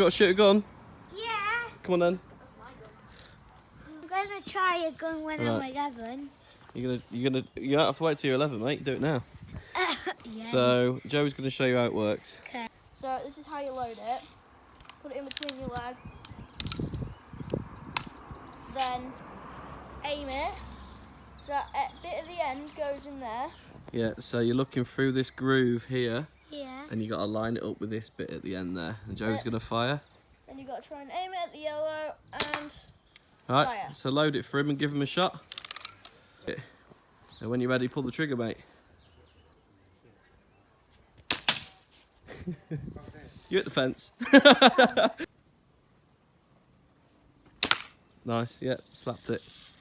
Got to shoot a gun? Yeah. Come on then. That's my gun. I'm gonna try a gun when I'm 11. You don't have to wait till you're 11, mate. Do it now. Yeah. So Joe's gonna show you how it works. Okay. So this is how you load it. Put it in between your leg. Then aim it. So that bit at the end goes in there. Yeah. So you're looking through this groove here, Yeah. and you got to line it up with this bit at the end there. And Joe's gonna fire. Then you got to try and aim it at the yellow and Right. fire. So load it for him and give him a shot. And when you're ready, pull the trigger, mate. You hit the fence. Nice, yeah, slapped it.